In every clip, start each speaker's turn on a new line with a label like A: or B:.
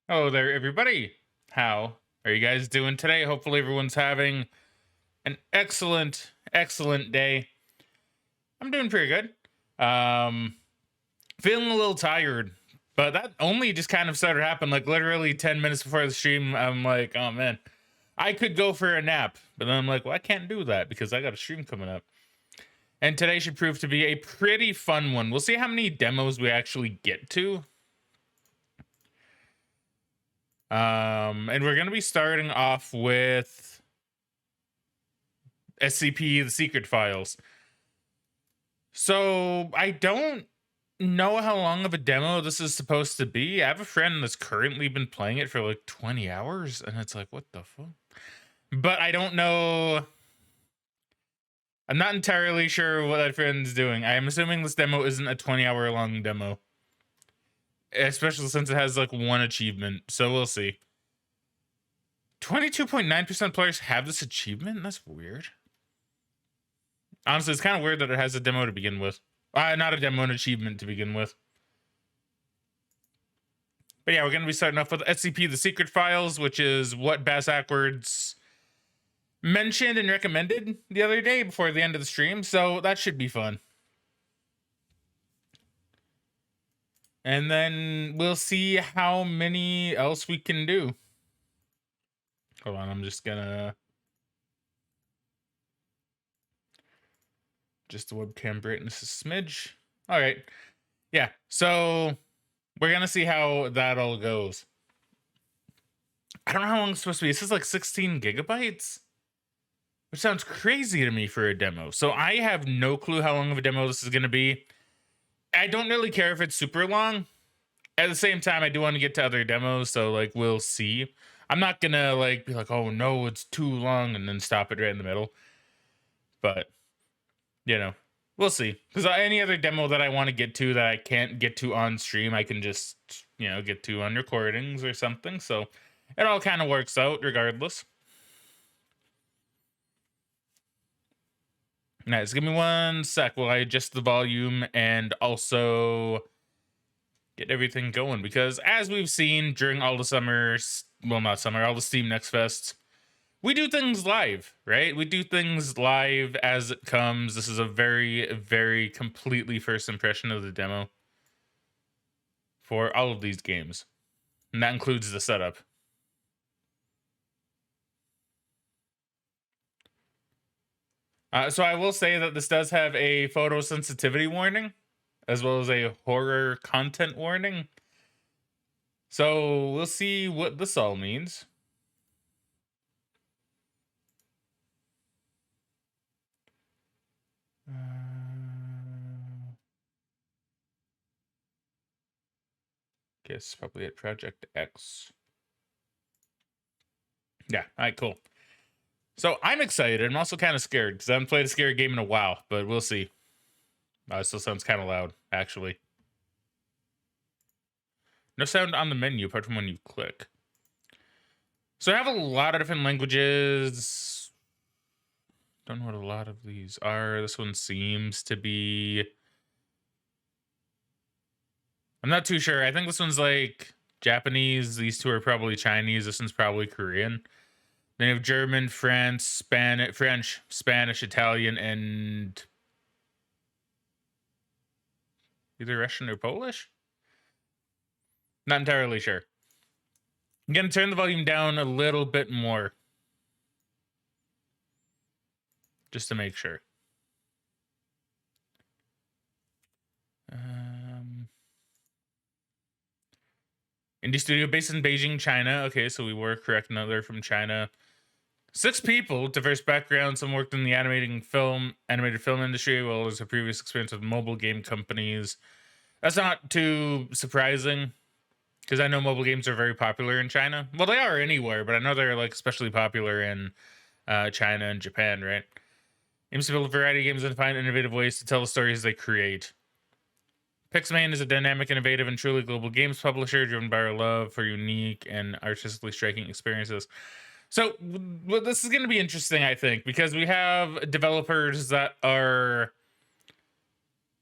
A: Hello there, everybody. How are you guys doing today? Hopefully, everyone's having an excellent day. I'm doing pretty good. Um, Feeling a little tired, but that only just kind of started happening like literally 10 minutes before the stream. I'm like, oh man, I could go for a nap, but then I'm like, well, I can't do that because I got a stream coming up. And today should prove to be a pretty fun one. We'll see how many demos we actually get to. And we're gonna be starting off with SCP, the secret files. So I don't know how long of a demo this is supposed to be. I have a friend that's currently been playing it for like 20 hours, and it's like, what the fuck? But I don't know. I'm not entirely sure what that friend's doing. I'm assuming this demo isn't a 20-hour long demo, especially since it has like one achievement. So we'll see. 22.9% players have this achievement? That's weird. Honestly, it's kind of weird that it has a demo to begin with. Not a demo, an achievement to begin with. But yeah, we're going to be starting off with SCP, the secret files, which is what Bass Ackwards mentioned and recommended the other day before the end of the stream. So that should be fun. And then we'll see how many else we can do. Hold on, I'm just gonna... Just the webcam brightness is smidge. All right. Yeah, so we're gonna see how that all goes. I don't know how long it's supposed to be. It says like 16 gigabytes, which sounds crazy to me for a demo. So I have no clue how long of a demo this is gonna be. I don't really care if it's super long. At the same time, I do want to get to other demos, so like we'll see. I'm not gonna like be like, oh no, it's too long, and then stop it right in the middle. But you know, we'll see. Because any other demo that I want to get to that I can't get to on stream, I can just, get to on recordings or something. So it all kind of works out regardless. Nice. Give me one sec while I adjust the volume and also get everything going. Because as we've seen during all the summers, well, not summer, all the Steam Next Fests, we do things live, right? We do things live as it comes. This is a very, very completely first impression of the demo for all of these games. And that includes the setup. So I will say that this does have a photosensitivity warning, as well as a horror content warning. So we'll see what this all means. Guess probably at Project X. Yeah, all right, cool. So I'm excited. I'm also kind of scared because I haven't played a scary game in a while, but we'll see. It still sounds kind of loud, actually. No sound on the menu apart from when you click. So I have a lot of different languages. Don't know what a lot of these are. This one seems to be... I'm not too sure. I think this one's like Japanese. These two are probably Chinese. This one's probably Korean. Then you have German, French, Spanish, Italian, and either Russian or Polish? Not entirely sure. I'm going to turn the volume down a little bit more. Just to make sure. Indie studio based in Beijing, China. Okay, so we were correct. No, they're from China. 6 people, diverse backgrounds. Some worked in the animated film industry, well as a previous experience with mobile game companies. That's not too surprising, because I know mobile games are very popular in China. Well, they are anywhere, but I know they're like especially popular in China and Japan, right? Aims to build a variety of games and find innovative ways to tell the stories they create. Pixelmon is a dynamic, innovative, and truly global games publisher driven by our love for unique and artistically striking experiences. So well, this is going to be interesting, I think, because we have developers that are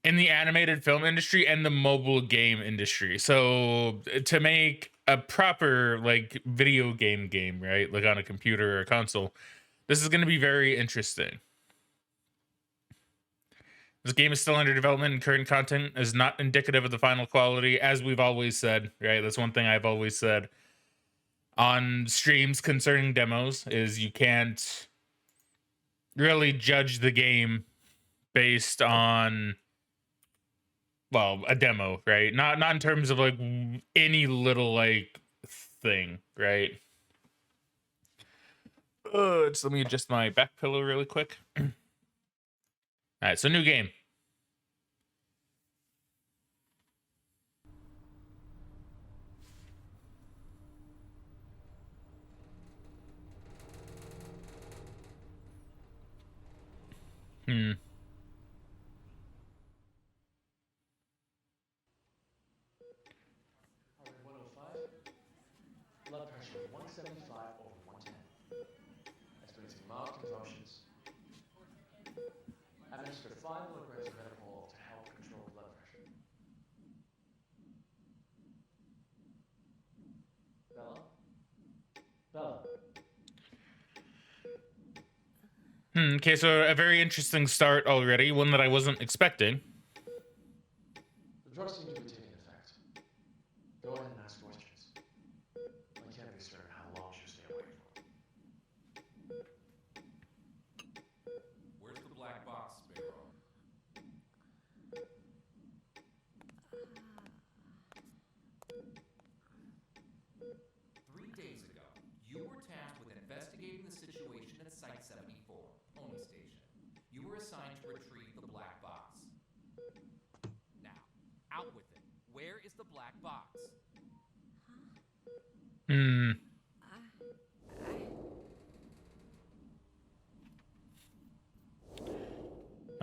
A: in the animated film industry and the mobile game industry. So to make a proper like video game, right? Like on a computer or a console, this is going to be very interesting. This game is still under development and current content is not indicative of the final quality, as we've always said, right? That's one thing I've always said on streams concerning demos is you can't really judge the game based on, well, a demo, right? Not in terms of like any little like thing, right? Just let me adjust my back pillow really quick. All right, so new game. Hmm.
B: Blood pressure of 175 over 110. Experiencing mild convulsions. Administer 5 milligrams of metapol to help control blood pressure. Bella? Bella?
A: Okay, so a very interesting start already, one that I wasn't expecting.
B: The drugs seem to be taking effect. Go ahead and ask questions. I can't be certain how long she'll stay awake for.
C: Where's the black box, Sparrow? 3 days ago, you were tasked with investigating the situation at Site 74, Pony Station. You were assigned to retrieve the black box. Now, out with it. Where is the black box?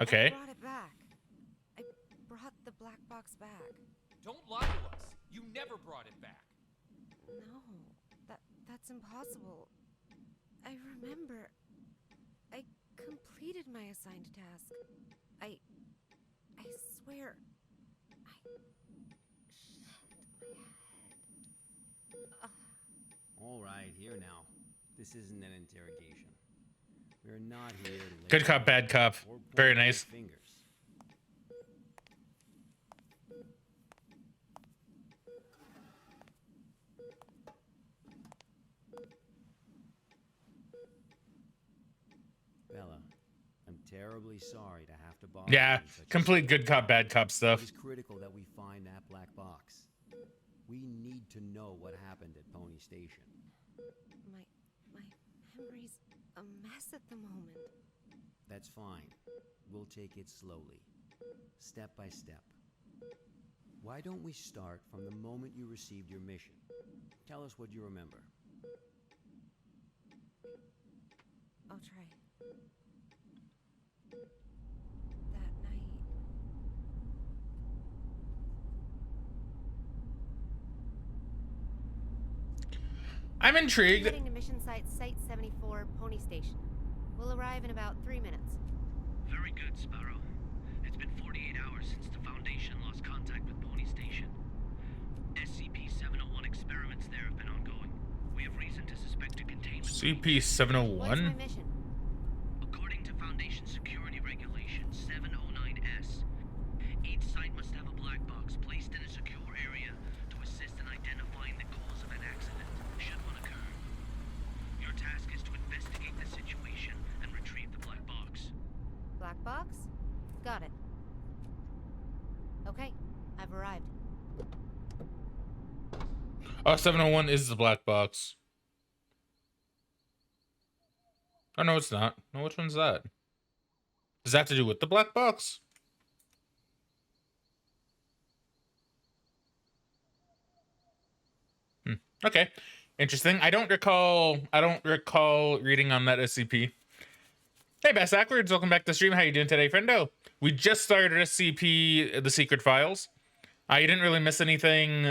A: Okay.
D: I brought it back. I brought the black box back.
C: Don't lie to us. You never brought it back.
D: No, that's impossible. I remember. I completed my assigned task. I swear. Shit, my head.
E: All right, here now. This isn't an interrogation. We're not here to
A: Good cop, bad cop. Very nice.
E: Fingers. Bella, I'm terribly sorry to have to bother
A: Yeah,
E: you in such a
A: complete good cop, bad cop
E: It
A: stuff.
E: is critical that we find that black box. We need to know what happened at Pony Station.
D: My memory's a mess at the moment.
E: That's fine. We'll take it slowly, step by step. Why don't we start from the moment you received your mission? Tell us what you remember.
D: I'll try. That night.
A: I'm intrigued.
D: Heading to mission site 74, Pony Station. We'll arrive in about 3 minutes.
F: Very good, Sparrow. It's been 48 hours since the Foundation lost contact with Pony Station. SCP-701 experiments there have been ongoing. We have reason to suspect a containment...
D: What's
A: CP-701?
D: my mission?
F: According to Foundation security regulations 709S, each site must have a black box placed in a secure area to assist in identifying the cause of an accident, should one occur. Your task is to investigate the situation and retrieve the black box.
D: Black box? Got it. Okay, I've arrived.
A: Oh, 701 is the black box. Oh, no, it's not. No, which one's that? Does that have to do with the black box? Okay. Interesting. I don't recall reading on that SCP. Hey, Bass Backwards, welcome back to the stream. How you doing today, friendo? We just started SCP, The Secret Files. You didn't really miss anything.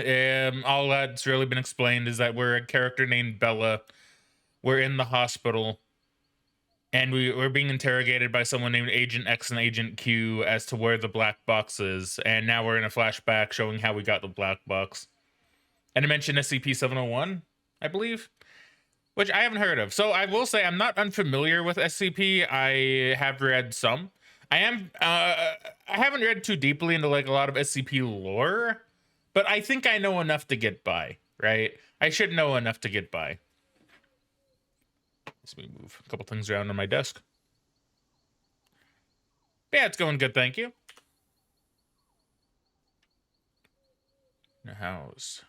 A: All that's really been explained is that we're a character named Bella. We're in the hospital. And we're being interrogated by someone named Agent X and Agent Q as to where the black box is. And now we're in a flashback showing how we got the black box. And it mentioned SCP-701, I believe, which I haven't heard of. So I will say I'm not unfamiliar with SCP. I have read some. I haven't read too deeply into like a lot of SCP lore, but I think I know enough to get by, right? I should know enough to get by. Let me move a couple things around on my desk. Yeah, it's going good, thank you. The house.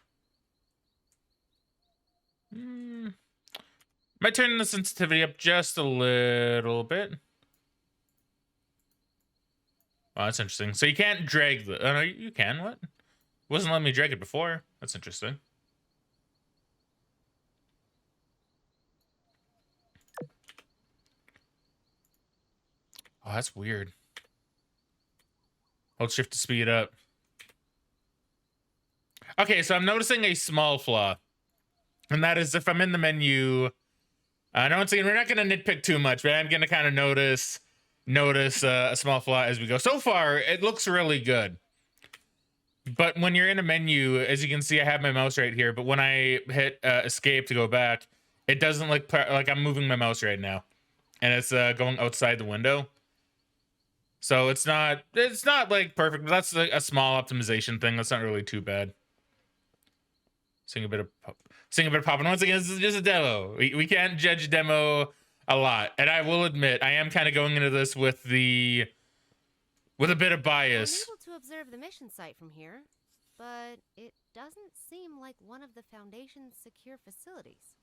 A: Might turn the sensitivity up just a little bit. Oh, that's interesting. So you can't drag the... Oh, no, you can. What? It wasn't letting me drag it before. That's interesting. Oh, that's weird. Hold shift to speed up. Okay, so I'm noticing a small flaw. And that is if I'm in the menu... no, once again, we're not going to nitpick too much, but I'm going to kind of notice a small flaw as we go. So far, it looks really good. But when you're in a menu, as you can see, I have my mouse right here. But when I hit escape to go back, it doesn't look like I'm moving my mouse right now. And it's going outside the window. So it's not like perfect, but that's a small optimization thing. That's not really too bad. Sing a bit of pop. And once again, this is just a demo. We can't judge demo a lot. And I will admit, I am kind of going into this with a bit of bias.
D: I'm able to observe the mission site from here, but it doesn't seem like one of the Foundation's secure facilities.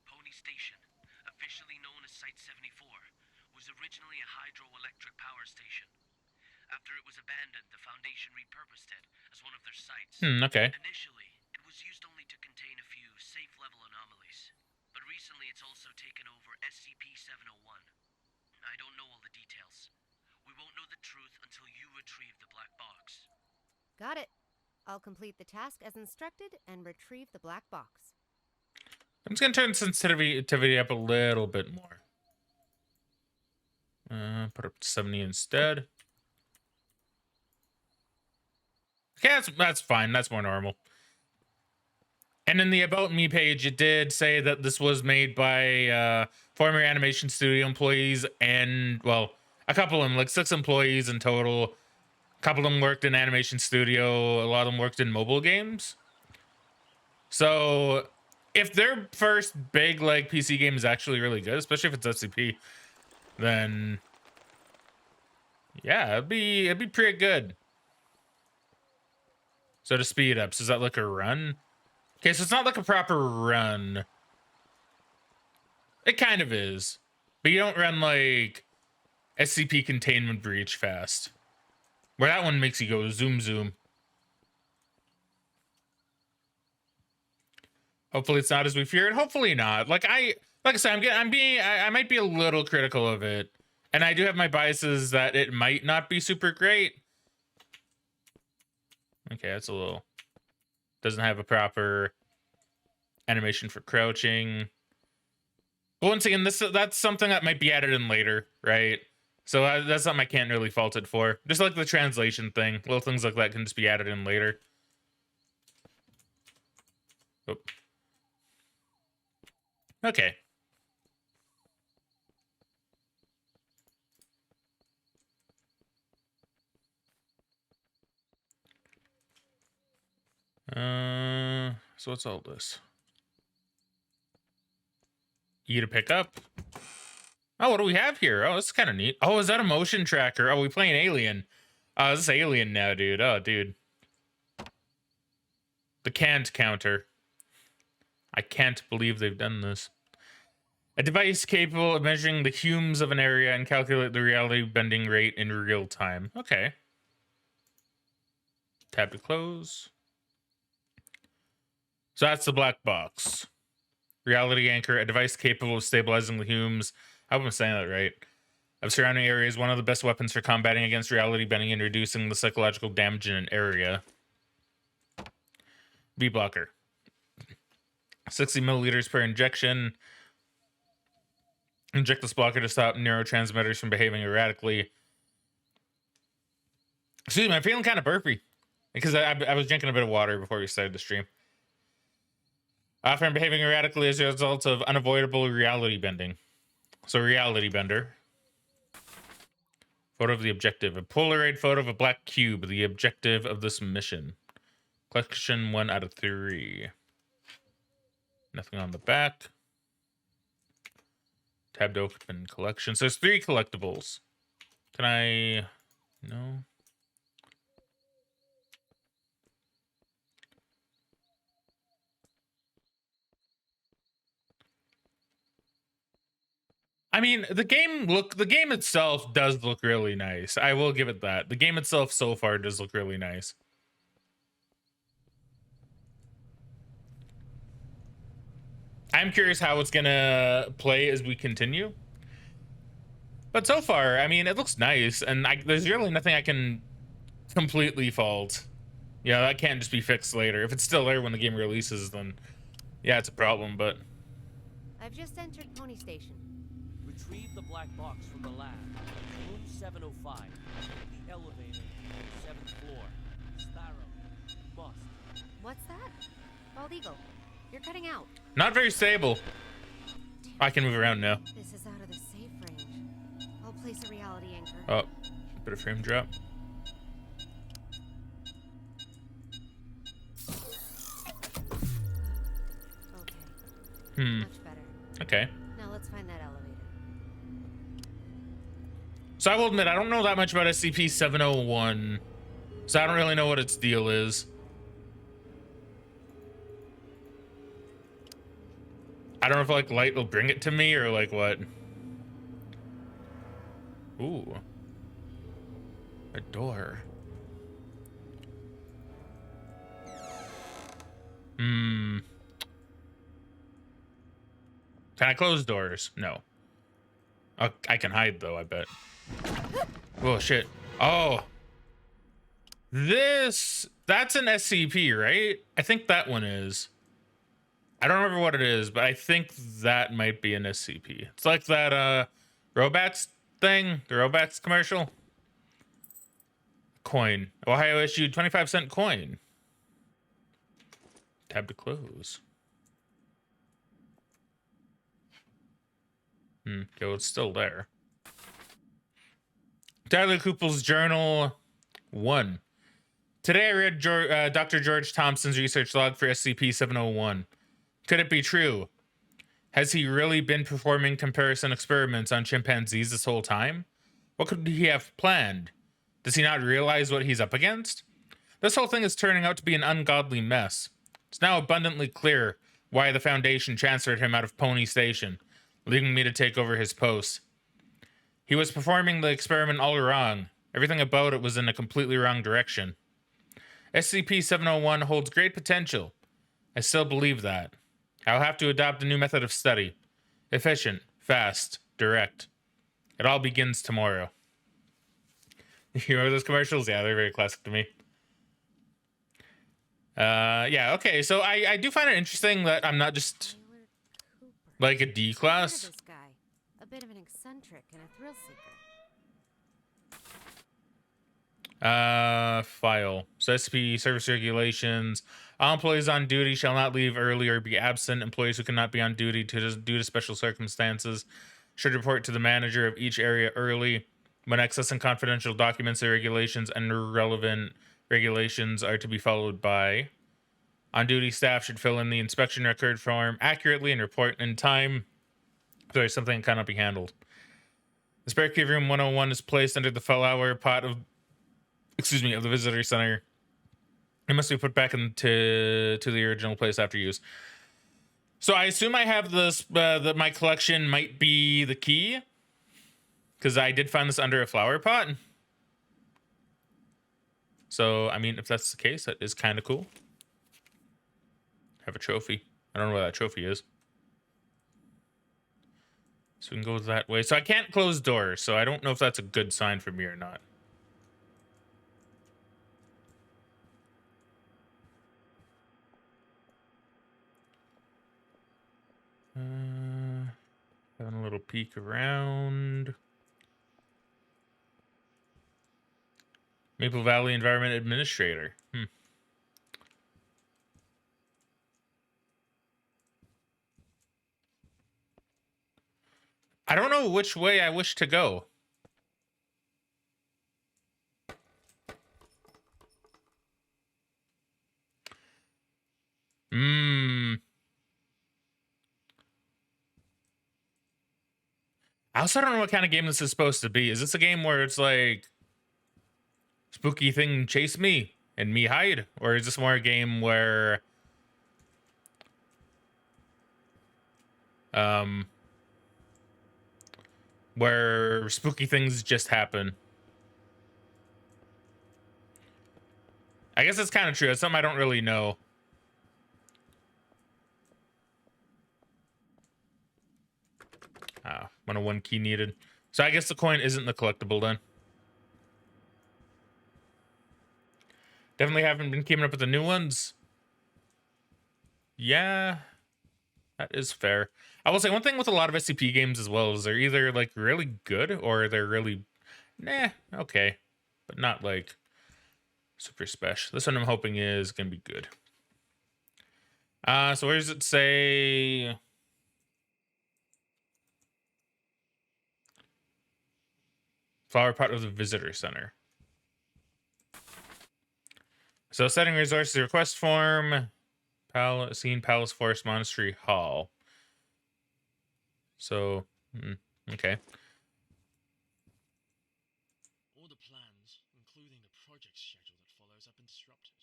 F: Pony Station, officially known as Site 74, was originally a hydroelectric power station. After it was abandoned, the Foundation repurposed it as one of their sites.
A: Okay.
F: Initially, it was used only to contain a few safe-level anomalies. But recently it's also taken over SCP-701. I don't know all the details. We won't know the truth until you retrieve the black box.
D: Got it. I'll complete the task as instructed and retrieve the black box.
A: I'm just going to turn sensitivity up a little bit more. Put up to 70 instead. Okay, that's fine. That's more normal. And in the About Me page, it did say that this was made by former animation studio employees and, well, a couple of them, like 6 employees in total. A couple of them worked in animation studio. A lot of them worked in mobile games. So if their first big like PC game is actually really good, especially if it's SCP, then yeah, it'd be pretty good. So to speed up, so is that like a run? Okay, so it's not like a proper run. It kind of is, but you don't run like SCP Containment Breach fast, where that one makes you go zoom zoom. Hopefully it's not as we feared. Hopefully not. Like I said, I might be a little critical of it, and I do have my biases that it might not be super great. Okay, that's a little. Doesn't have a proper animation for crouching. But once again, that's something that might be added in later, right? So that's something I can't really fault it for. Just like the translation thing, little things like that can just be added in later. Oh. Okay. So what's all this? E to pick up. Oh, what do we have here? Oh, this is kind of neat. Oh, is that a motion tracker? Oh, we playing Alien. This is Alien now, dude. Oh, dude. The can't counter. I can't believe they've done this. A device capable of measuring the humes of an area and calculate the reality bending rate in real time. Okay. Tab to close. So that's the black box. Reality anchor, a device capable of stabilizing the humes. I hope I'm saying that right. Of surrounding areas, one of the best weapons for combating against reality bending and reducing the psychological damage in an area. V blocker. 60 milliliters per injection. Inject this blocker to stop neurotransmitters from behaving erratically. Excuse me, I'm feeling kind of burpy because I was drinking a bit of water before we started the stream. Often behaving erratically as a result of unavoidable reality bending. So reality bender. Photo of the objective. A Polaroid photo of a black cube. The objective of this mission. Collection 1 out of 3. Nothing on the back. Tab to open collection. So there's 3 collectibles. Can I... No. I mean, the game itself does look really nice. I will give it that. The game itself so far does look really nice. I'm curious how it's gonna play as we continue. But so far, I mean, it looks nice, and there's really nothing I can completely fault. Yeah, that can't just be fixed later. If it's still there when the game releases, then yeah, it's a problem, but...
D: I've just entered Pony Station.
G: Retrieve the black box from the lab. Room 705. The elevator. 7th floor. Sparrow. Must.
D: What's that? Bald Eagle, you're cutting out.
A: Not very stable. I can move around now.
D: This is out of the safe range. I'll place a reality anchor.
A: Oh, bit of frame drop.
D: Okay. Much better.
A: Okay.
D: Now let's find that elevator.
A: So I will admit, I don't know that much about SCP-701. So I don't really know what its deal is. I don't know if like light will bring it to me or like what. Ooh. A door. Can I close doors? No. I can hide though, I bet. Oh shit. Oh. That's an SCP, right? I think that one is. I don't remember what it is, but I think that might be an SCP. It's like that Robats thing, the Robats commercial. Coin. Ohio issued 25-cent coin. Tab to close. Okay, well, it's still there. Tyler Koopel's Journal 1. Today I read Dr. George Thompson's research log for SCP-701. Could it be true? Has he really been performing comparison experiments on chimpanzees this whole time? What could he have planned? Does he not realize what he's up against? This whole thing is turning out to be an ungodly mess. It's now abundantly clear why the Foundation transferred him out of Pony Station, leaving me to take over his post. He was performing the experiment all wrong. Everything about it was in a completely wrong direction. SCP-701 holds great potential. I still believe that. I'll have to adopt a new method of study. Efficient, fast, direct. It all begins tomorrow. You remember those commercials? Yeah, they're very classic to me. Yeah, okay, so I do find it interesting that I'm not just like a D class.
D: This guy, a bit of an eccentric and a thrill seeker.
A: File. So SCP service regulations. All employees on duty shall not leave early or be absent. Employees who cannot be on duty due to special circumstances should report to the manager of each area early. When accessing confidential documents, the regulations and relevant regulations are to be followed by. On-duty staff should fill in the inspection record form accurately and report in time. Sorry, something cannot be handled. The spare key room 101 is placed under the flower pot of the visitor center. It must be put back into the original place after use. So I assume I have this, that my collection might be the key. Because I did find this under a flower pot. So, I mean, if that's the case, that is kind of cool. Have a trophy. I don't know where that trophy is. So we can go that way. So I can't close doors, so I don't know if that's a good sign for me or not. Having a little peek around. Maple Valley Environment Administrator. I don't know which way I wish to go. I also don't know what kind of game this is supposed to be. Is this a game where it's like spooky thing chase me and me hide? Or is this more a game where where spooky things just happen? I guess it's kind of true. It's something I don't really know. Ah, 101 key needed. So I guess the coin isn't the collectible then. Definitely haven't been keeping up with the new ones. Yeah, that is fair. I will say one thing with a lot of SCP games as well is they're either like really good or they're really okay, but not like super special. This one I'm hoping is gonna be good. So where does it say? Flower pot of the visitor center. So setting resources request form. Scene Palace Forest Monastery Hall. So, okay.
B: All the plans, including the project schedule that follows, have been disrupted.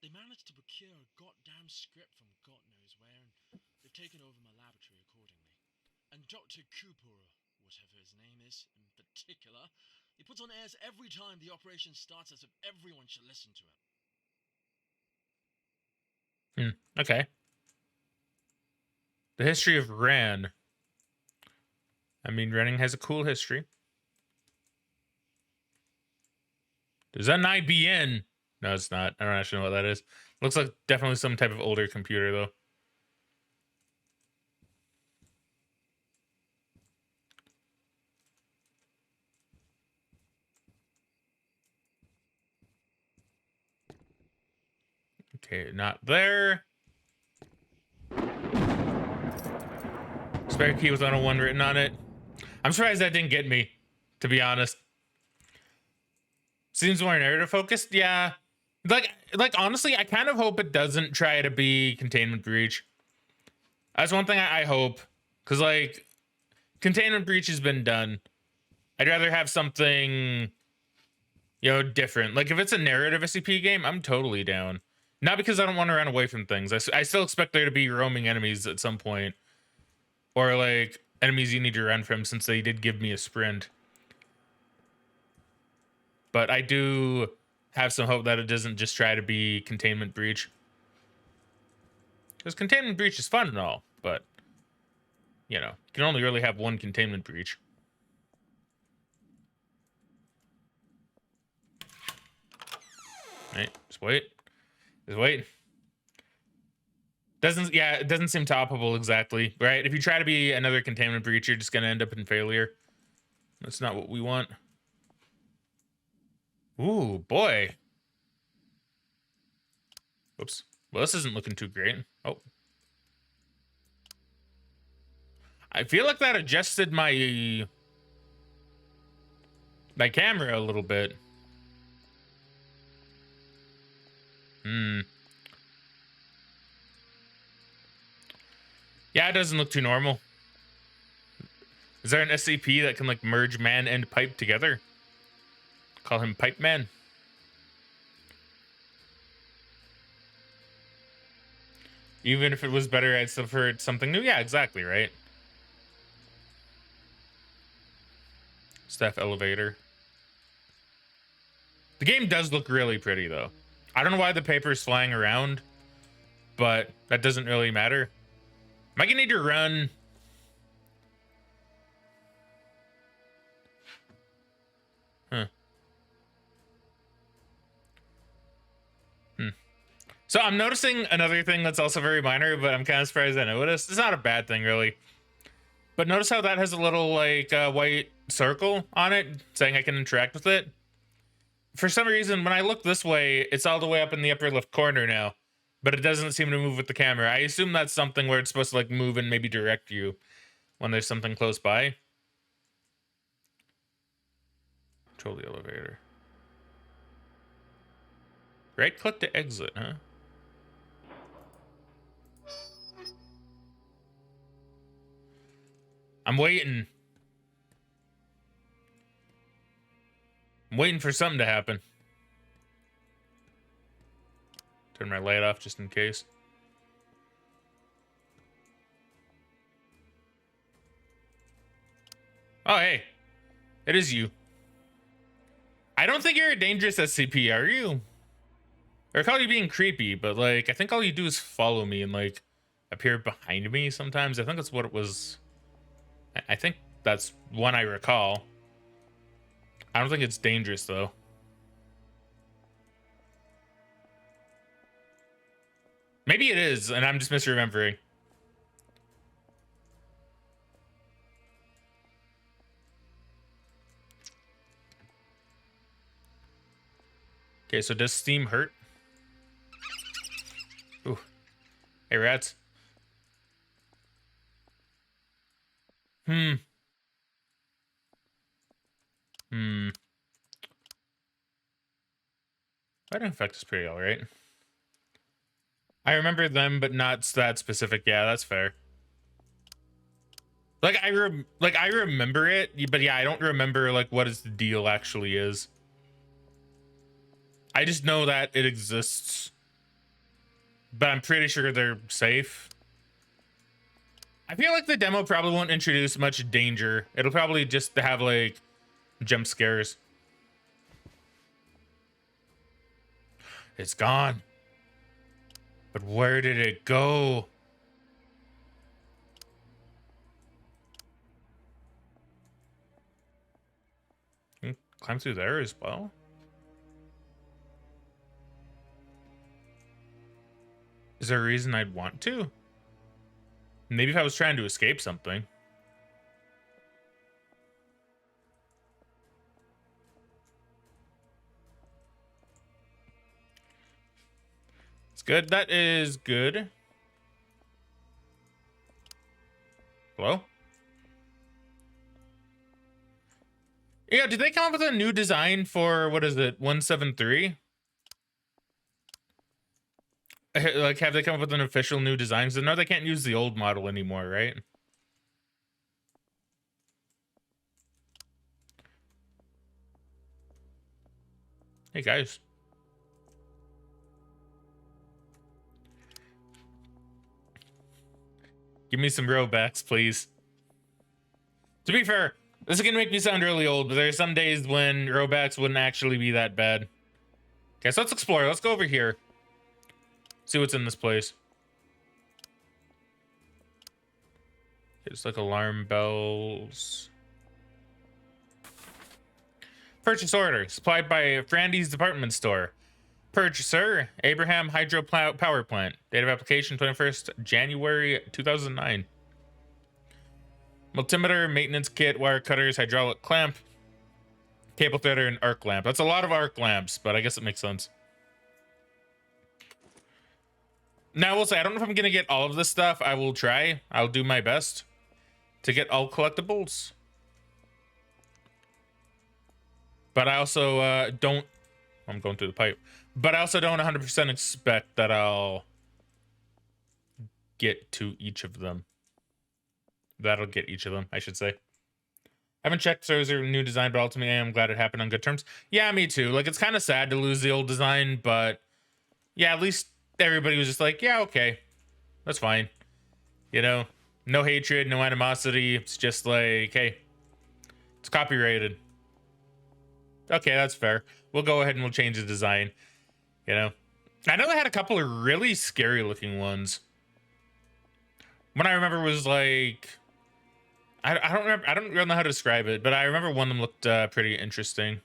B: They managed to procure a goddamn script from God knows where, and they've taken over my laboratory accordingly. And Dr. Cooper, whatever his name is, in particular, he puts on airs every time the operation starts as if everyone should listen to him.
A: Okay. The history of Ran. I mean, running has a cool history. There's an IBN. No, it's not. I don't actually know what that is. Looks like definitely some type of older computer, though. Okay, not there. Spare key with 101 written on it. I'm surprised that didn't get me, to be honest. Seems more narrative focused. Yeah. Like honestly, I kind of hope it doesn't try to be Containment Breach. That's one thing I hope. Because, like, Containment Breach has been done. I'd rather have something, you know, different. Like, if it's a narrative SCP game, I'm totally down. Not because I don't want to run away from things. I still expect there to be roaming enemies at some point. Or, like, enemies you need to run from, since they did give me a sprint. But I do have some hope that it doesn't just try to be Containment Breach. Because Containment Breach is fun and all, but, you know, you can only really have one Containment Breach. Right, just wait. Just wait. It doesn't seem toppable exactly, right? If you try to be another Containment Breach, you're just gonna end up in failure. That's not what we want. Ooh, boy. Oops. Well, this isn't looking too great. Oh. I feel like that adjusted my camera a little bit. Yeah, it doesn't look too normal. Is there an SCP that can, like, merge man and pipe together? Call him Pipe Man. Even if it was better, I'd still prefer something new. Yeah, exactly, right? Staff elevator. The game does look really pretty, though. I don't know why the paper's flying around, but that doesn't really matter. Am I gonna need to run? So I'm noticing another thing that's also very minor, but I'm kind of surprised I noticed. It's not a bad thing, really. But notice how that has a little, like, white circle on it, saying I can interact with it. For some reason, when I look this way, it's all the way up in the upper left corner now. But it doesn't seem to move with the camera. I assume that's something where it's supposed to, like, move and maybe direct you. when there's something close by. Control the elevator. Right click to exit, huh? I'm waiting. I'm waiting for something to happen. Turn my light off just in case. Oh, hey. It is you. I don't think you're a dangerous SCP, are you? I recall you being creepy, but, like, I think all you do is follow me and, like, appear behind me sometimes. I think that's what it was. I think that's one I recall. I don't think it's dangerous, though. Maybe it is, and I'm just misremembering. Okay, so does steam hurt? Ooh. Hey, rats. Lighting effect is pretty alright. I remember them, but not that specific. Yeah, that's fair. Like I remember it, but yeah, I don't remember like what is the deal actually is. I just know that it exists, but I'm pretty sure they're safe. I feel like the demo probably won't introduce much danger. It'll probably just have like jump scares. It's gone. But where did it go? You can climb through there as well. Is there a reason I'd want to? Maybe if I was trying to escape something. It's good. That is good. Hello? Yeah, did they come up with a new design for, what is it, 173? Like, have they come up with an official new design? So no, they can't use the old model anymore, right? Hey, guys. Give me some Robux, please. To be fair, this is gonna make me sound really old, but there are some days when Robux wouldn't actually be that bad. Okay, so let's explore. Let's go over here. See what's in this place. It's like alarm bells. Purchase order. Supplied by Frandy's department store. Purchaser, Abraham Hydro Power Plant. Date of application, 21st January 2009. Multimeter, maintenance kit, wire cutters, hydraulic clamp, cable threader, and arc lamp. That's a lot of arc lamps, but I guess it makes sense. Now, I will say, I don't know if I'm going to get all of this stuff. I will try. I'll do my best to get all collectibles. But I also don't... I'm going through the pipe. But I also don't 100% expect that I'll get to each of them. That'll get each of them, I should say. I haven't checked, so there's a new design, but ultimately I am glad it happened on good terms. Yeah, me too. Like, it's kind of sad to lose the old design, but yeah, at least everybody was just like, yeah, okay, that's fine. You know, no hatred, no animosity. It's just like, hey, it's copyrighted. Okay, that's fair. We'll go ahead and we'll change the design. You know, I know they had a couple of really scary looking ones. One I remember was like, I don't remember. I don't really know how to describe it, but I remember one of them looked pretty interesting.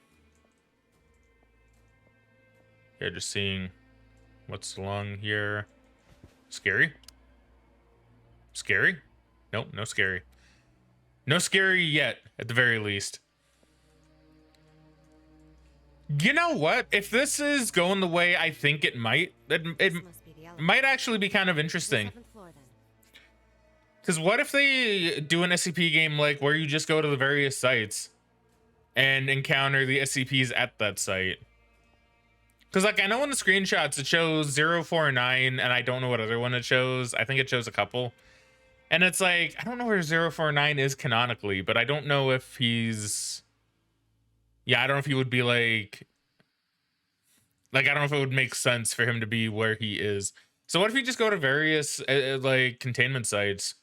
A: Yeah, just seeing what's along here. Scary? Scary? Nope, no scary. No scary yet, at the very least. You know what? If this is going the way I think it might, it might actually be kind of interesting. Because what if they do an SCP game like where you just go to the various sites and encounter the SCPs at that site? Because like I know in the screenshots it shows 049 and I don't know what other one it shows. I think it shows a couple. And it's like, I don't know where 049 is canonically, but I don't know if he's... Yeah, I don't know if he would be like... Like, I don't know if it would make sense for him to be where he is. So what if you just go to various, like, containment sites?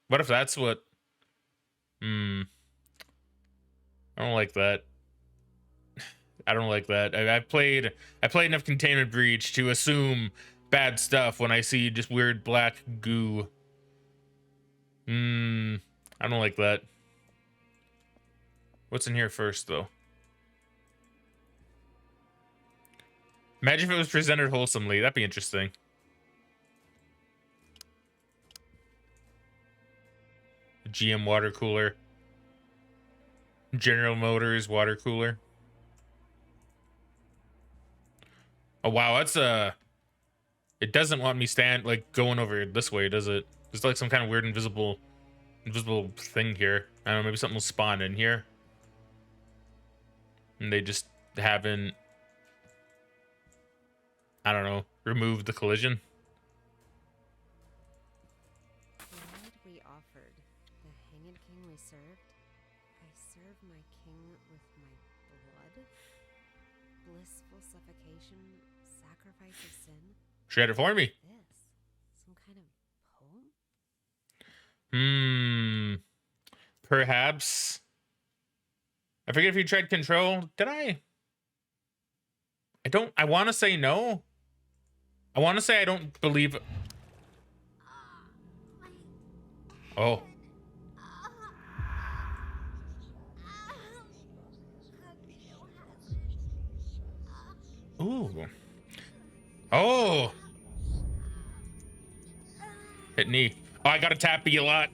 A: What if that's what... I don't like that. I don't like that. I played enough Containment Breach to assume bad stuff when I see just weird black goo. I don't like that. What's in here first, though? Imagine if it was presented wholesomely. That'd be interesting. GM water cooler. General Motors water cooler. Oh wow, that's it doesn't want me going over this way, does it? There's like some kind of weird invisible thing here. I don't know, maybe something will spawn in here. And they just haven't, I don't know, removed the collision.
D: The ride we offered, the hanged king we served, I serve my king with my blood? Blissful suffocation, sacrifice of sin?
A: Shred it for me.
D: This? Some kind of poem?
A: Perhaps. I forget if you tried control. Did I? I want to say no. I want to say I don't believe. Oh. Ooh. Oh. Hit knee. Oh, I gotta tap you a lot.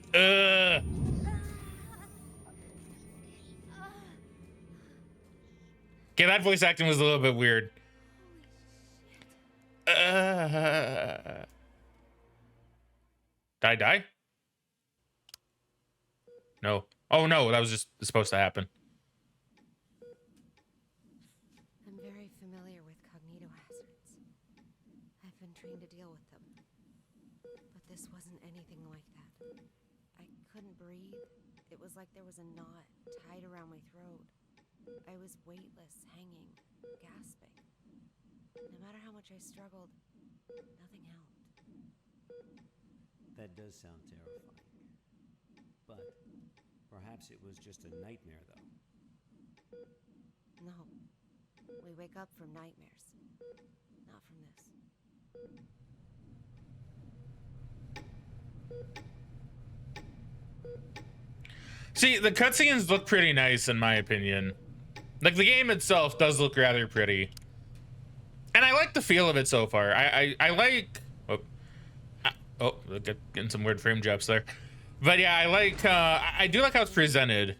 A: Okay, that voice acting was a little bit weird. Did I die? No. Oh no, that was just supposed to happen.
D: I'm very familiar with cognito hazards. I've been trained to deal with them. But this wasn't anything like that. I couldn't breathe. It was like there was a knot tied around my throat. I was weightless, hanging, gasping. No matter how much I struggled, nothing helped.
E: That does sound terrifying. But perhaps it was just a nightmare, though.
D: No. We wake up from nightmares. Not from this.
A: See, the cutscenes look pretty nice in my opinion. Like, the game itself does look rather pretty. And I like the feel of it so far. I like... Oh, getting some weird frame drops there. But yeah, I like... I do like how it's presented.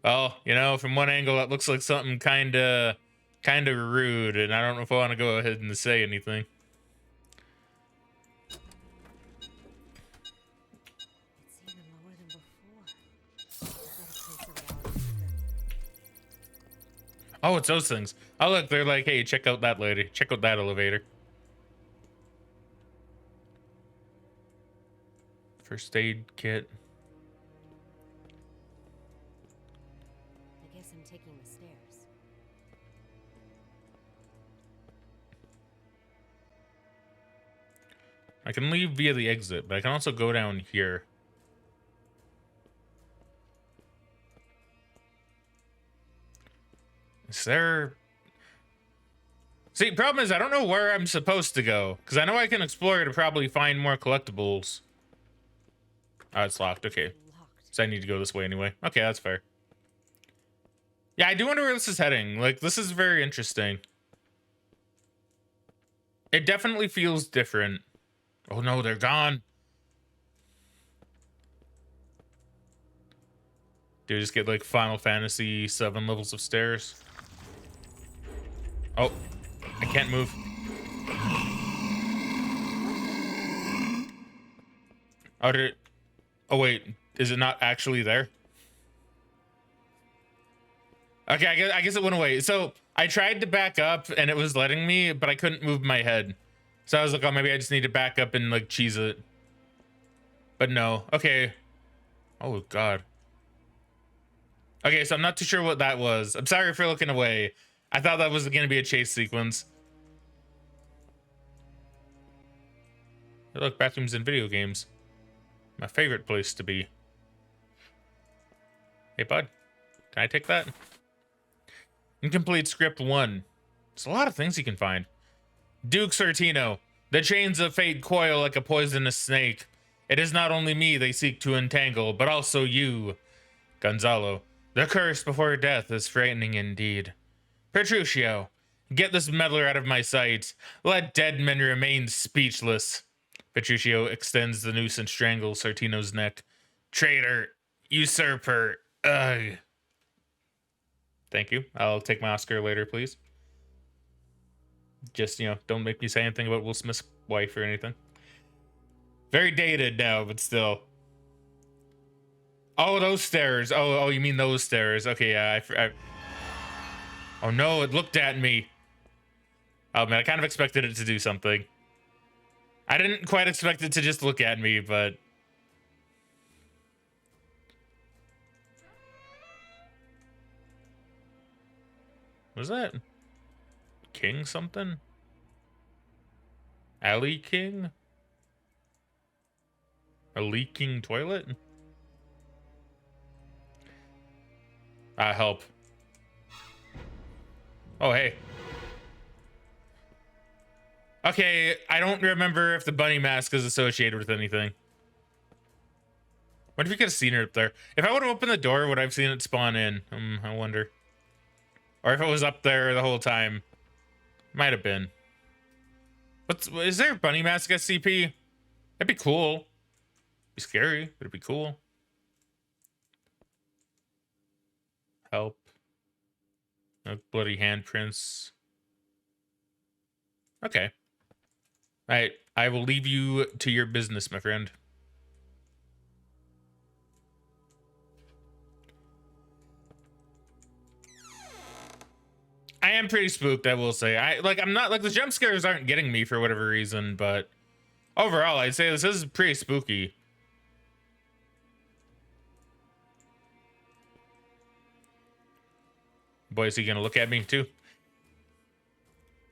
A: Well, you know, from one angle, it looks like something kind of rude. And I don't know if I want to go ahead and say anything. Oh, it's those things. Oh, look, they're like, hey, check out that lady. Check out that elevator. First aid kit.
D: I guess I'm taking the stairs.
A: I can leave via the exit, but I can also go down here. Is there... See, problem is I don't know where I'm supposed to go. Because I know I can explore to probably find more collectibles. Oh, it's locked. Okay. So I need to go this way anyway. Okay, that's fair. Yeah, I do wonder where this is heading. Like, this is very interesting. It definitely feels different. Oh no, they're gone. Dude, just get like Final Fantasy 7 levels of stairs. Oh, I can't move. Oh, oh wait, is it not actually there? Okay, I guess it went away. So I tried to back up and it was letting me, but I couldn't move my head. So I was like, oh, maybe I just need to back up and like cheese it. But no. Okay. Oh God. Okay, so I'm not too sure what that was. I'm sorry for looking away. I thought that was gonna be a chase sequence. Hey, look, bathrooms in video games. My favorite place to be. Hey, bud. Can I take that? Incomplete script 1. There's a lot of things you can find. Duke Sortino. The chains of fate coil like a poisonous snake. It is not only me they seek to entangle, but also you. Gonzalo. The curse before death is frightening indeed. Petruchio. Get this meddler out of my sight. Let dead men remain speechless. Petruchio extends the noose and strangles Sortino's neck. Traitor. Usurper. Ugh. Thank you. I'll take my Oscar later, please. Just, don't make me say anything about Will Smith's wife or anything. Very dated now, but still. Oh, those stairs. Oh, you mean those stairs. Okay, yeah. Oh, no, it looked at me. Oh, man, I kind of expected it to do something. I didn't quite expect it to just look at me, but... Was that King something? Alley King? A leaking toilet? Help. Oh, hey. Okay, I don't remember if the bunny mask is associated with anything. What if you could have seen her up there? If I would have opened the door, would I have seen it spawn in? I wonder. Or if it was up there the whole time. Might have been. Is there a bunny mask SCP? That'd be cool. Be scary, but it'd be cool. Help. No bloody handprints. Okay. Alright, I will leave you to your business, my friend. I am pretty spooked, I will say. I'm not, the jump scares aren't getting me for whatever reason, but overall, I'd say this is pretty spooky. Boy, is he gonna look at me too?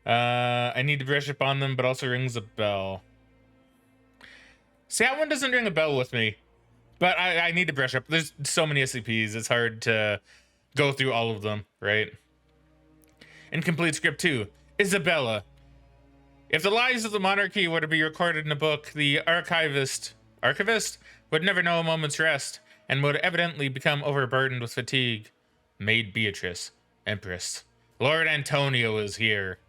A: I need to brush up on them, but also rings a bell. See, that one doesn't ring a bell with me, but I need to brush up. There's so many SCPs, it's hard to go through all of them, right? Incomplete script 2. Isabella. If the lies of the monarchy were to be recorded in a book, the archivist would never know a moment's rest and would evidently become overburdened with fatigue. Maid Beatrice, Empress. Lord Antonio is here.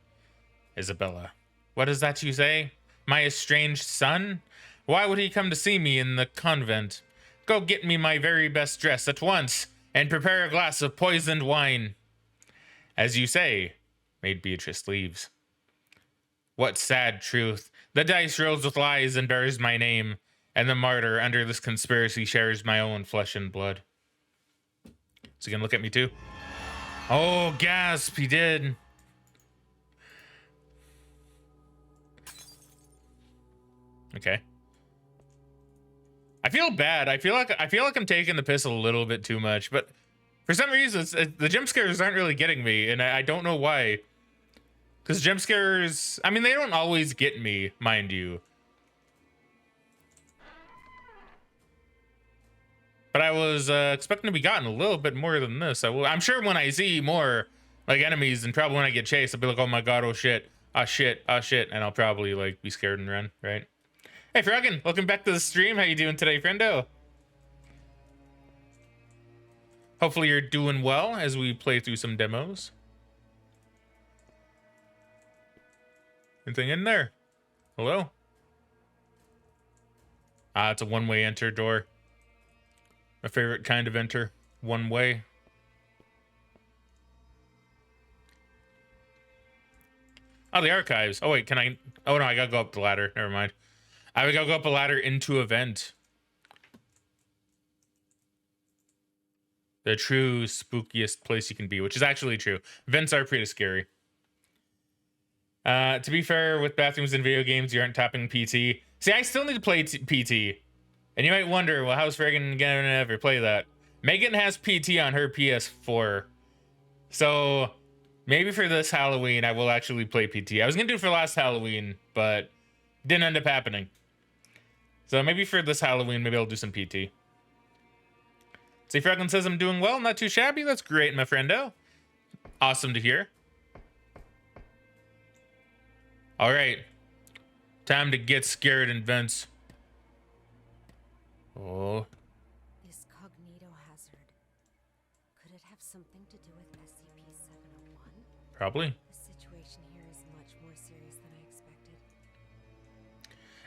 A: Isabella. What is that you say? My estranged son? Why would he come to see me in the convent? Go get me my very best dress at once and prepare a glass of poisoned wine. As you say, Maid Beatrice leaves. What sad truth. The dice rolls with lies and bears my name, and the martyr under this conspiracy shares my own flesh and blood. Is he gonna look at me too? Oh, gasp, he did. Okay. I feel bad. I feel like I'm taking the piss a little bit too much, but for some reason, the jump scares aren't really getting me, and I don't know why. Because jump scares, I mean, they don't always get me, mind you. But I was expecting to be gotten a little bit more than this. I'm sure when I see more, enemies, and probably when I get chased, I'll be like, oh my god, oh shit, oh shit, oh shit, and I'll probably, be scared and run, right? Hey, Fraggin, welcome back to the stream. How you doing today, friendo? Hopefully you're doing well as we play through some demos. Anything in there? Hello? It's a one-way enter door. My favorite kind of enter. One way. Oh, the archives. Oh, wait, can I... Oh, no, I gotta go up the ladder. Never mind. I gotta go up a ladder into a vent. the true spookiest place you can be, which is actually true. Vents are pretty scary. To be fair, with bathrooms in video games, you aren't tapping PT. See, I still need to play PT. And you might wonder, well, how's Fraggin gonna ever play that? Megan has PT on her PS4. So maybe for this Halloween, I will actually play PT. I was gonna do it for last Halloween, but didn't end up happening. So maybe for this Halloween, maybe I'll do some PT. See, Fraggin says I'm doing well, not too shabby. That's great, my friendo. Awesome to hear. All right. Time to get scared in vents. Oh.
D: This cognito hazard. Could it have something to do with SCP-701?
A: Probably.
D: The situation here is much more serious than I expected.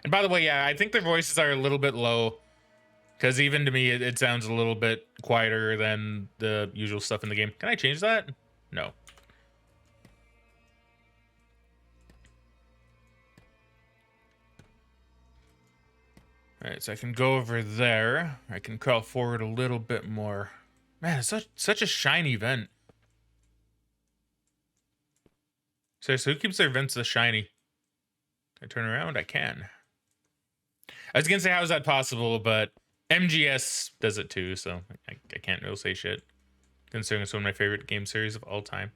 A: And by the way, yeah, I think their voices are a little bit low. Because even to me, it sounds a little bit quieter than the usual stuff in the game. Can I change that? No. Alright, so I can go over there. I can crawl forward a little bit more. Man, it's such a shiny vent. Seriously, who keeps their vents this shiny? Can I turn around? I can. I was gonna say, how is that possible? But MGS does it too, so I can't really say shit. Considering it's one of my favorite game series of all time.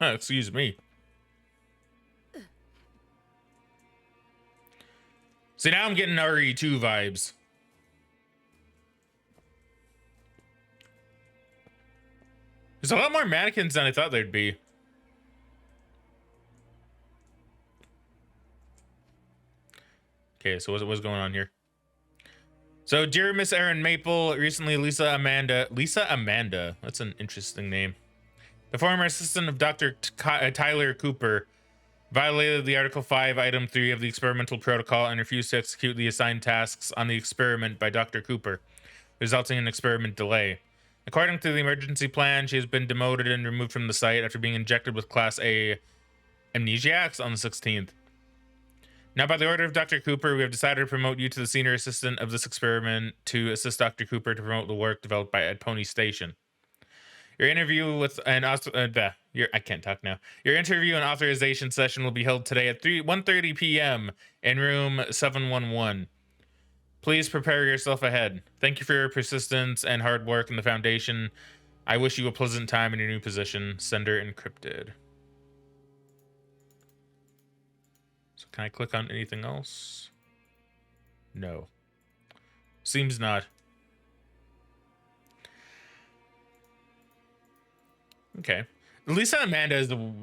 A: Oh, excuse me. See, now I'm getting RE2 vibes. There's a lot more mannequins than I thought there'd be. Okay, so what's going on here? So, dear Miss Erin Maple, recently Lisa Amanda, that's an interesting name. The former assistant of Dr. Tyler Cooper violated the Article 5, Item 3 of the experimental protocol and refused to execute the assigned tasks on the experiment by Dr. Cooper, resulting in experiment delay. According to the emergency plan, she has been demoted and removed from the site after being injected with Class A amnesiacs on the 16th. Now, by the order of Dr. Cooper, we have decided to promote you to the senior assistant of this experiment to assist Dr. Cooper to promote the work developed by Ed Pony Station. Your interview with an I can't talk now. Your interview and authorization session will be held today at 1:30 p.m. in room 711. Please prepare yourself ahead. Thank you for your persistence and hard work in the Foundation. I wish you a pleasant time in your new position. Sender encrypted. So can I click on anything else? No. Seems not. Okay. Lisa Amanda is a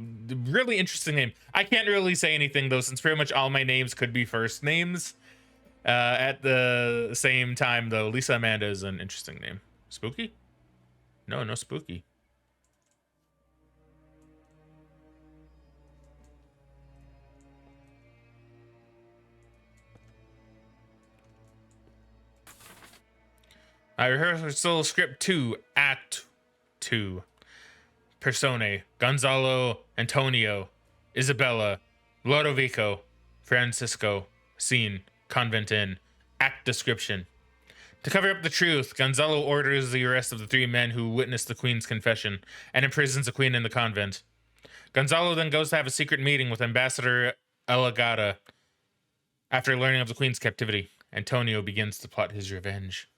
A: really interesting name. I can't really say anything, though, since pretty much all my names could be first names. At the same time, though, Lisa Amanda is an interesting name. Spooky? No, no spooky. I rehearsal script 2, Act 2. Personae: Gonzalo, Antonio, Isabella, Lodovico, Francisco. Scene: Convent Inn. Act description: to cover up the truth, Gonzalo orders the arrest of the 3 men who witnessed the Queen's confession and imprisons the Queen in the convent. Gonzalo then goes to have a secret meeting with Ambassador Elegata. After learning of the Queen's captivity, Antonio begins to plot his revenge.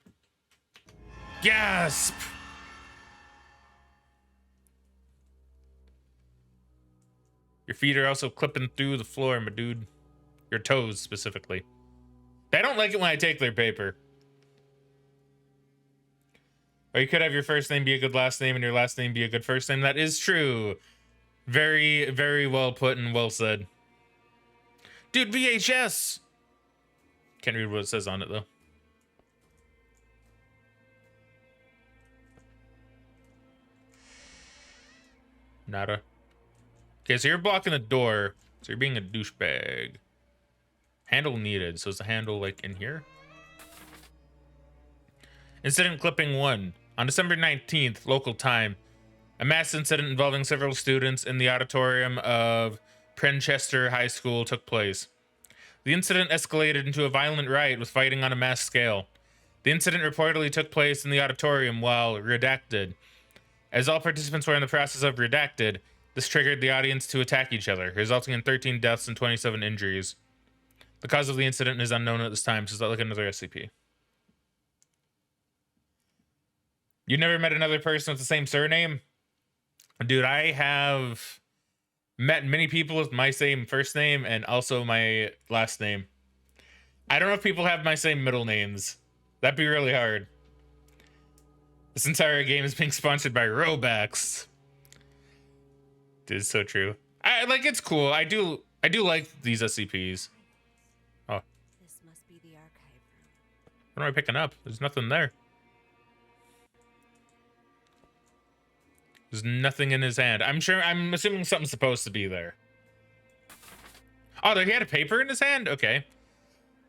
A: Gasp! Your feet are also clipping through the floor, my dude. Your toes, specifically. They don't like it when I take their paper. Or you could have your first name be a good last name and your last name be a good first name. That is true. Very, very well put and well said. Dude, VHS! Can't read what it says on it, though. Nada. Okay, so you're blocking the door. So you're being a douchebag. Handle needed. So is the handle, like, in here? Incident clipping 1. On December 19th, local time, A mass incident involving several students in the auditorium of Prenchester High School took place. The incident escalated into a violent riot with fighting on a mass scale. The incident reportedly took place in the auditorium while redacted. As all participants were in the process of redacted, this triggered the audience to attack each other, resulting in 13 deaths and 27 injuries. The cause of the incident is unknown at this time, so let's look at another SCP. You never met another person with the same surname? Dude, I have met many people with my same first name and also my last name. I don't know if people have my same middle names. That'd be really hard. This entire game is being sponsored by Robux. Dude, it's so true. It's cool. I do like these SCPs. Oh.
D: This must be the archive room.
A: What am I picking up? There's nothing there. There's nothing in his hand. I'm assuming something's supposed to be there. Oh, he had a paper in his hand? Okay.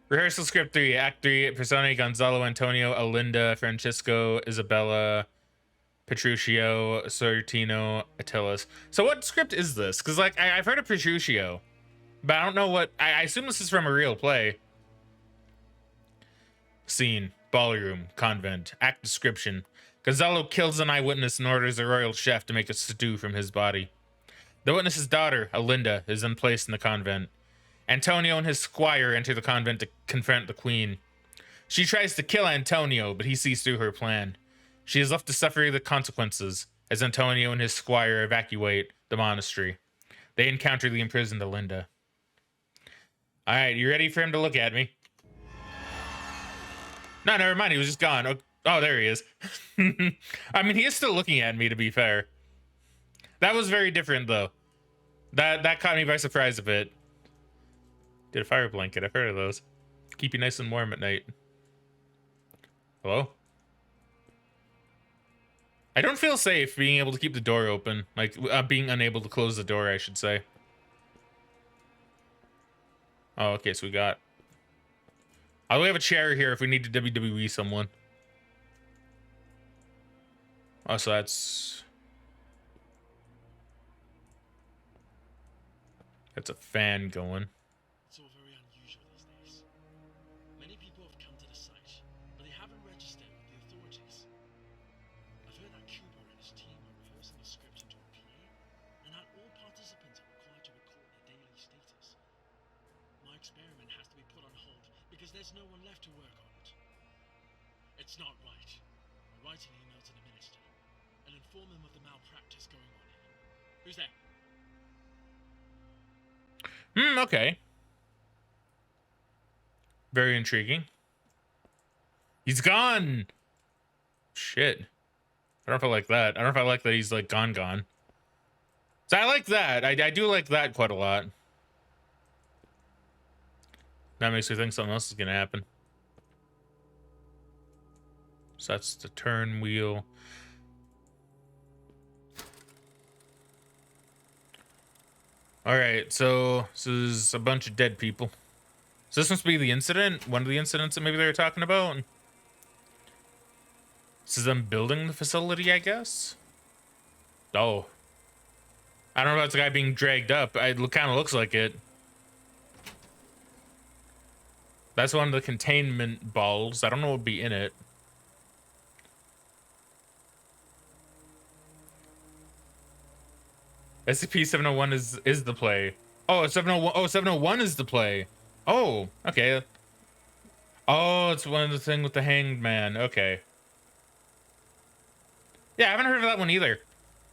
A: Rehearsal script 3, Act 3, Persona, Gonzalo, Antonio, Alinda, Francisco, Isabella, Petruccio, Sortino, Attilas. So what script is this? Because, I've heard of Petruccio, but I don't know what... I assume this is from a real play. Scene, ballroom, convent, act description. Gonzalo kills an eyewitness and orders a royal chef to make a stew from his body. The witness's daughter, Alinda, is then placed in the convent. Antonio and his squire enter the convent to confront the queen. She tries to kill Antonio, but he sees through her plan. She is left to suffer the consequences as Antonio and his squire evacuate the monastery. They encounter the imprisoned Alinda. Alright, you ready for him to look at me? No, never mind, he was just gone. Oh, there he is. I mean, he is still looking at me, to be fair. That was very different, though. That caught me by surprise a bit. Did a fire blanket. I've heard of those. Keep you nice and warm at night. Hello? I don't feel safe being able to keep the door open. Being unable to close the door, I should say. Oh, okay, so we got... Oh, we have a chair here if we need to WWE someone. Oh, so that's... That's a fan going.
B: It's all very unusual these days. Many people have come to the site, but they haven't registered with the authorities. I've heard that Cooper and his team are rehearsing a script into a play, and that all participants are required to record their daily status. My experiment has to be put on hold because there's no one left to work on it. It's not right. I'll write an email to the minister and inform him of the malpractice going on here. Who's there?
A: Okay. Very intriguing. He's gone! Shit. I don't know if I like that. I don't know if I like that he's, gone. So I like that. I do like that quite a lot. That makes me think something else is gonna happen. So that's the turn wheel. Alright, so this is a bunch of dead people. So this must be the incident? One of the incidents that maybe they were talking about? This is them building the facility, I guess? Oh. I don't know if that's the guy being dragged up. It kind of looks like it. That's one of the containment balls. I don't know what would be in it. SCP-701 is the play. Oh, 701. Oh, 701 is the play. Oh, okay. Oh, it's one of the thing with the hanged man. Okay. Yeah, I haven't heard of that one either.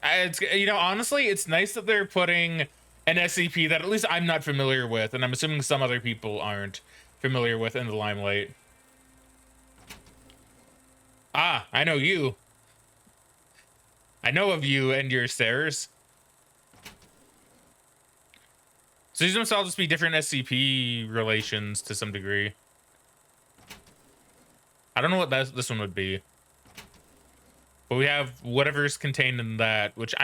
A: It's, honestly, it's nice that they're putting an SCP that at least I'm not familiar with, and I'm assuming some other people aren't familiar with in the limelight. Ah, I know you. I know of you and your stairs. So these must all just be different SCP relations to some degree. I don't know what this one would be. But we have whatever's contained in that, which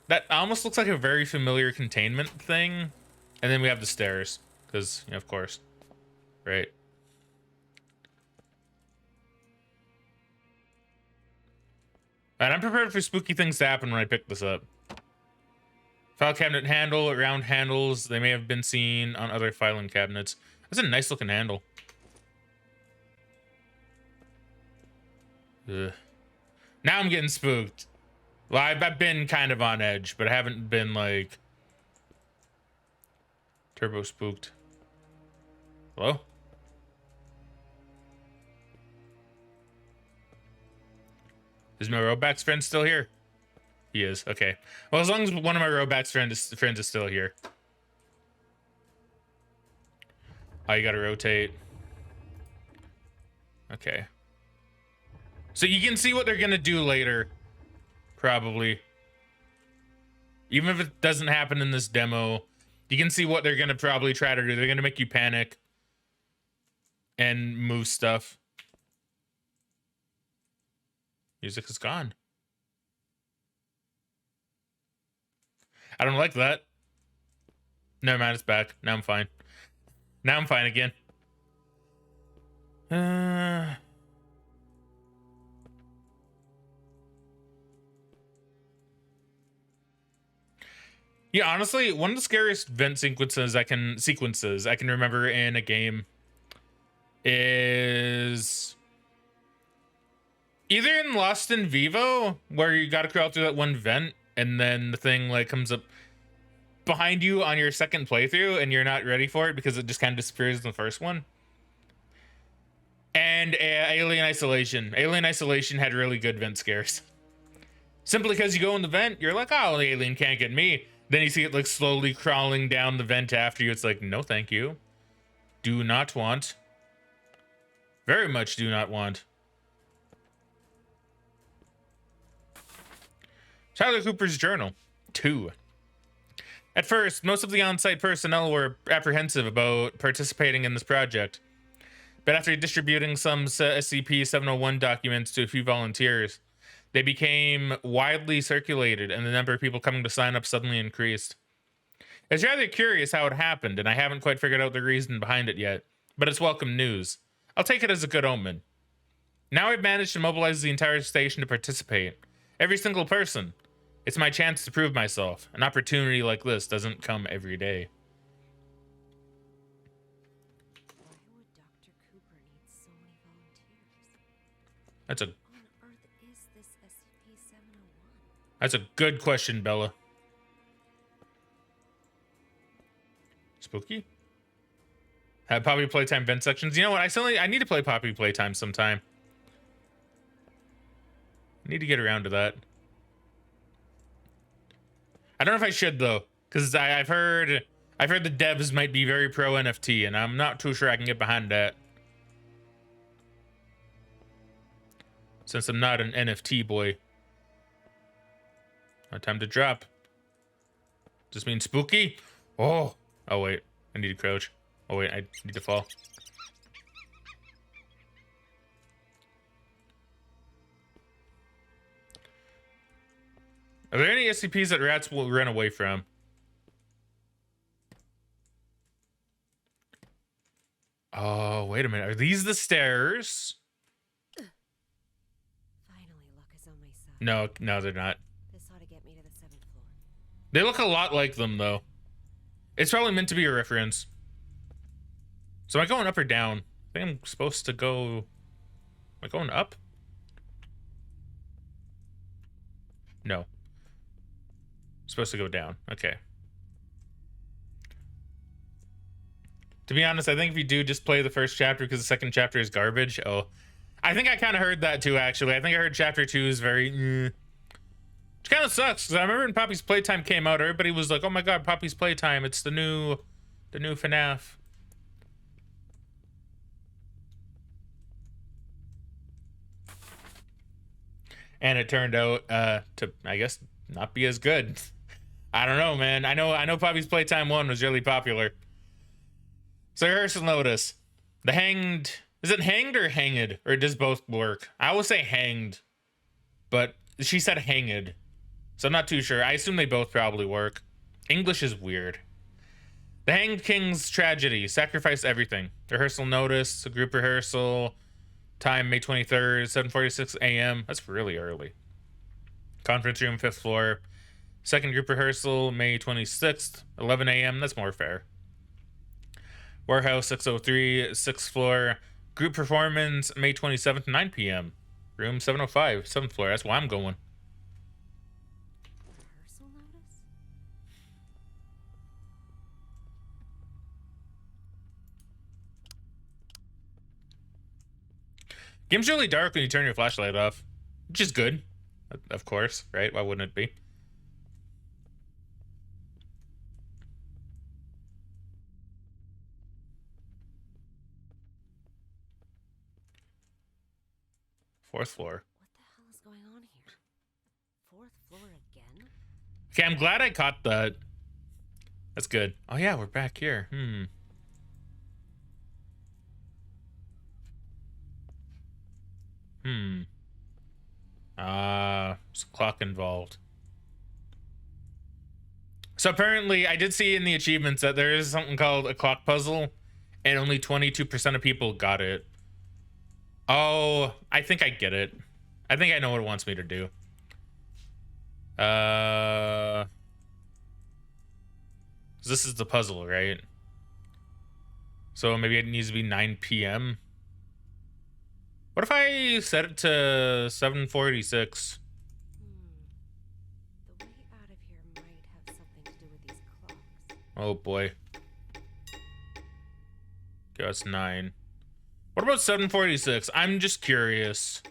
A: that almost looks like a very familiar containment thing. And then we have the stairs, because, of course. Right. And I'm prepared for spooky things to happen when I pick this up. File cabinet handle, round handles. They may have been seen on other filing cabinets. That's a nice looking handle. Ugh. Now I'm getting spooked. Well, I've been kind of on edge, but I haven't been like turbo spooked. Hello? Is my Roblox friend still here? He is. Okay. Well, as long as one of my Roblox friends is still here. Oh, you gotta rotate. Okay. So you can see what they're gonna do later. Probably. Even if it doesn't happen in this demo, you can see what they're gonna probably try to do. They're gonna make you panic and move stuff. Music is gone. I don't like that. Never mind, it's back. Now I'm fine. Now I'm fine again. Yeah, honestly, one of the scariest vent sequences I can remember in a game is either in Lost in Vivo, where you gotta crawl through that one vent and then the thing like comes up behind you on your second playthrough and you're not ready for it because it just kind of disappears in the first one. And Alien Isolation. Alien Isolation had really good vent scares. Simply because you go in the vent, you're like, oh, the alien can't get me. Then you see it like slowly crawling down the vent after you. It's like, no, thank you. Do not want. Very much do not want. Tyler Cooper's journal. 2. At first, most of the on-site personnel were apprehensive about participating in this project. But after distributing some SCP-701 documents to a few volunteers, they became widely circulated and the number of people coming to sign up suddenly increased. It's rather curious how it happened, and I haven't quite figured out the reason behind it yet, but it's welcome news. I'll take it as a good omen. Now I've managed to mobilize the entire station to participate. Every single person. It's my chance to prove myself. An opportunity like this doesn't come every day.
D: Why would Dr. Cooper need so many volunteers?
A: That's a
D: On Earth is this SCP-701?
A: That's a good question, Bella. Spooky? Have Poppy Playtime vent sections. You know what? I need to play Poppy Playtime sometime. I need to get around to that. I don't know if I should though, because I've heard the devs might be very pro NFT, and I'm not too sure I can get behind that. Since I'm not an NFT boy. Time to drop. Does this mean spooky? Oh wait, I need to crouch. Oh wait, I need to fall. Are there any SCPs that rats will run away from? Oh, wait a minute. Are these the stairs?
D: Finally, luck is on my side.
A: No, they're not.
D: This ought to get me to the 7th floor.
A: They look a lot like them, though. It's probably meant to be a reference. So am I going up or down? I think I'm supposed to go... Am I going up? No. Supposed to go down. Okay. To be honest, I think if you do just play the first chapter because the second chapter is garbage. Oh, I think I kind of heard that too, actually. I think I heard chapter 2 is very... Which kind of sucks, because I remember when Poppy's Playtime came out, everybody was like, oh my god, Poppy's Playtime, it's the new FNAF. And it turned out to, I guess, not be as good. I don't know, man. I know Poppy's Playtime 1 was really popular. So rehearsal notice. The hanged... Is it hanged or hanged? Or does both work? I always say hanged. But she said hanged. So I'm not too sure. I assume they both probably work. English is weird. The Hanged King's Tragedy. Sacrifice everything. Rehearsal notice. A group rehearsal. Time May 23rd, 7:46 a.m. That's really early. Conference room, 5th floor. Second group rehearsal, May 26th, 11 a.m. That's more fair. Warehouse 603, 6th floor. Group performance, May 27th, 9 p.m. Room 705, 7th floor. That's why I'm going.
D: Rehearsal notice?
A: Game's really dark when you turn your flashlight off, which is good, of course, right? Why wouldn't it be? Fourth floor.
D: What the hell is going on here? Fourth floor again?
A: Okay, I'm glad I caught that. That's good. Oh yeah, we're back here. There's a clock involved. So apparently, I did see in the achievements that there is something called a clock puzzle, and only 22% of people got it. Oh, I think I get it. I think I know what it wants me to do. This is the puzzle, right? So maybe it needs to be 9 p.m. What if I set it to 7:46?
D: The way out of here might have something to do with these clocks.
A: Oh boy. Okay, that's 9. What about 7:46? I'm just curious.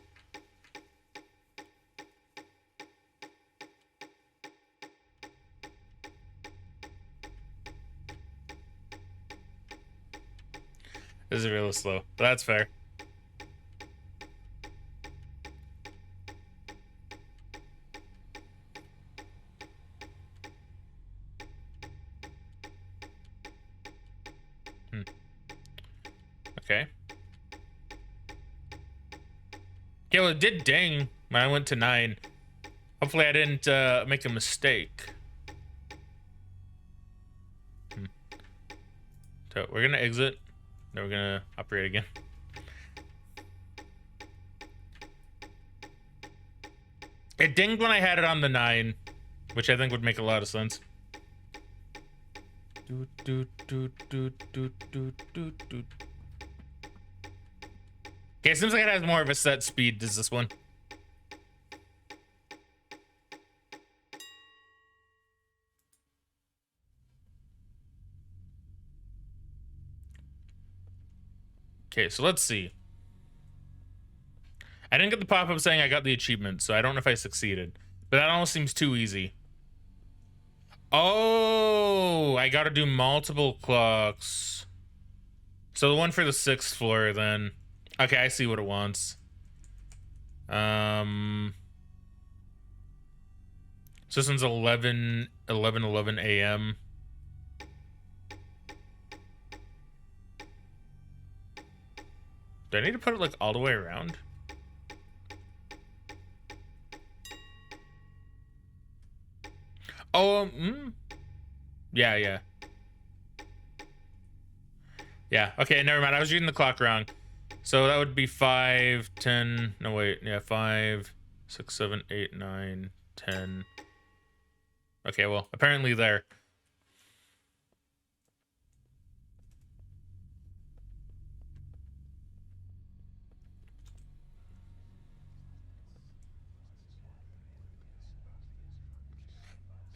A: This is really slow, but that's fair. Okay. Yeah, well, it did ding when I went to 9. Hopefully I didn't make a mistake. So we're gonna exit. Then we're gonna operate again. It dinged when I had it on the 9, which I think would make a lot of sense. Okay, it seems like it has more of a set speed. Does this one? Okay, so let's see. I didn't get the pop-up saying I got the achievement, so I don't know if I succeeded. But that almost seems too easy. Oh, I gotta do multiple clocks. So the one for the 6th floor then. Okay, I see what it wants. So this one's 11 a.m. Do I need to put it like all the way around? Oh, yeah. Yeah, okay, never mind. I was reading the clock wrong. So that would be 5, 10, no wait, yeah, 5, 6, 7, 8, 9, 10. Okay, well, apparently there.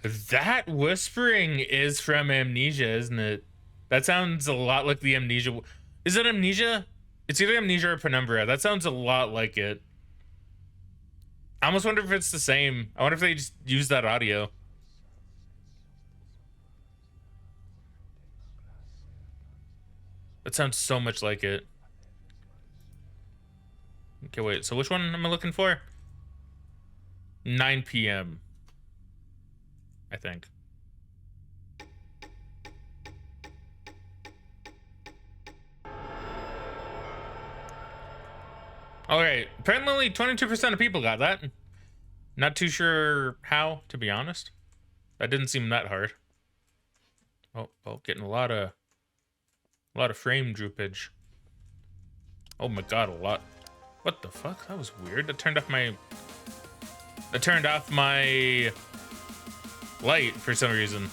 A: That whispering is from Amnesia, isn't it? That sounds a lot like the Amnesia. Is it Amnesia? It's either Amnesia or Penumbra. That sounds a lot like it. I almost wonder if it's the same. I wonder if they just use that audio. That sounds so much like it. Okay, wait. So which one am I looking for? 9 p.m. I think. All right. Apparently only 22% of people got that. Not too sure how, to be honest. That didn't seem that hard. Oh, getting a lot of frame droopage. Oh my god, a lot. What the fuck? That was weird. That turned off my I turned off my light for some reason.